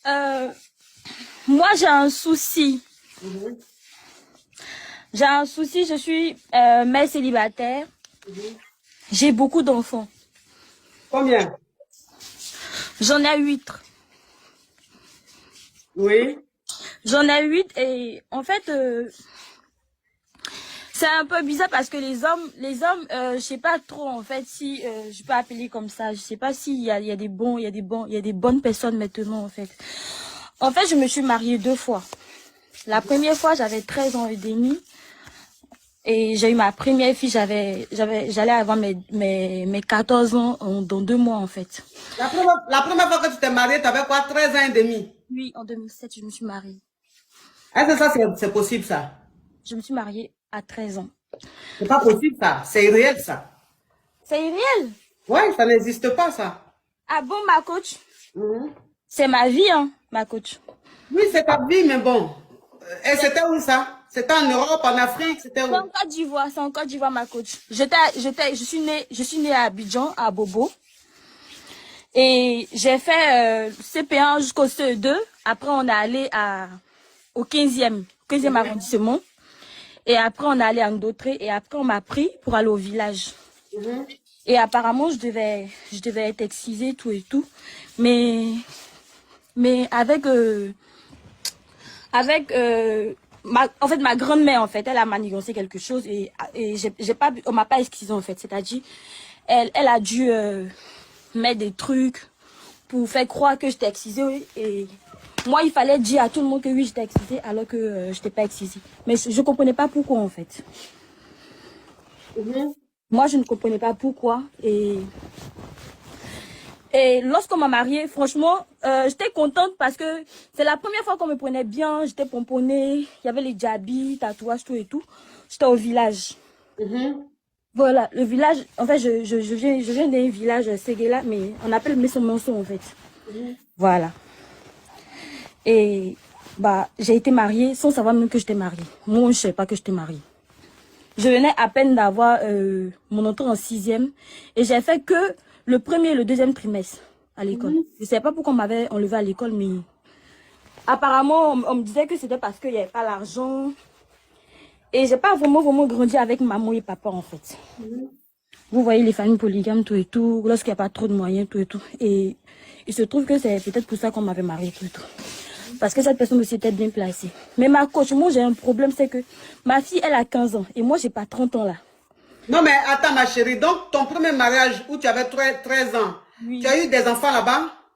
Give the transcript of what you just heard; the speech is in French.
Euh, Moi, j'ai un souci. J'ai un souci, je suis mère célibataire. J'ai beaucoup d'enfants. Combien? J'en ai 8. Oui. J'en ai 8 et en fait, c'est un peu bizarre parce que les hommes, je sais pas trop en fait si je peux appeler comme ça. Je sais pas s'il y a des bons, il y a des bonnes personnes maintenant en fait. En fait, je me suis mariée 2 fois. La première fois, j'avais 13 ans et demi. Et j'ai eu ma première fille, j'allais avoir mes 14 ans dans 2 mois en fait. La première fois que tu t'es mariée, tu avais quoi? 13 ans et demi. Oui, en 2007, je me suis mariée. Est-ce que ça, c'est possible, ça? Je me suis mariée à 13 ans. C'est pas possible, ça. C'est irréel, ça. C'est irréel. Oui, ça n'existe pas, ça. Ah bon, ma coach? Mhm. C'est ma vie, hein, ma coach. Oui, c'est ta vie, mais bon. Et c'était où, ça? C'était en Europe, en Afrique, c'était C'est en où? Côte d'Ivoire, c'est en Côte d'Ivoire, ma coach. Je suis née à Abidjan, à Bobo. Et j'ai fait CP1 jusqu'au CE2. Après, on est allé au 15e arrondissement. Et après, on est allé à Ndautré. Et après, on m'a pris pour aller au village. Mhm. Et apparemment, je devais être excisée, tout et tout. Mais avec en fait, ma grand-mère, en fait, elle a manigancé quelque chose et on m'a pas excisée, en fait. C'est-à-dire, elle a dû mettre des trucs pour faire croire que j'étais excisée. Et moi, il fallait dire à tout le monde que oui, j'étais excisée, alors que je n'étais pas excisée. Mais je comprenais pas pourquoi, en fait. Mhm. Moi, je ne comprenais pas pourquoi. Et lorsqu'on m'a mariée, franchement, j'étais contente parce que c'est la première fois qu'on me prenait bien. J'étais pomponnée, il y avait les djabis, tatouages, tout et tout. J'étais au village. Mhm. Voilà, le village, en fait, je viens d'un village Séguéla, mais on appelle Messomonso, en fait. Mhm. Voilà. Et bah, j'ai été mariée sans savoir même que j'étais mariée. Moi, je ne savais pas que j'étais mariée. Je venais à peine d'avoir mon entrée en 6e et j'ai fait que le premier et le deuxième trimestre à l'école. Je ne savais pas pourquoi on m'avait enlevé à l'école, mais apparemment, on me disait que c'était parce qu'il n'y avait pas l'argent. Et j'ai pas vraiment grandi avec maman et papa, en fait. Vous voyez les familles polygames, tout et tout, lorsqu'il n'y a pas trop de moyens, tout et tout. Et il se trouve que c'est peut-être pour ça qu'on m'avait mariée, tout et tout. Parce que cette personne aussi était bien placée. Mais ma coach, moi j'ai un problème, c'est que ma fille, elle a 15 ans. Et moi, j'ai pas 30 ans là. Non, mais attends, ma chérie. Donc, ton premier mariage où tu avais 13 ans, tu Oui. as eu des enfants là-bas?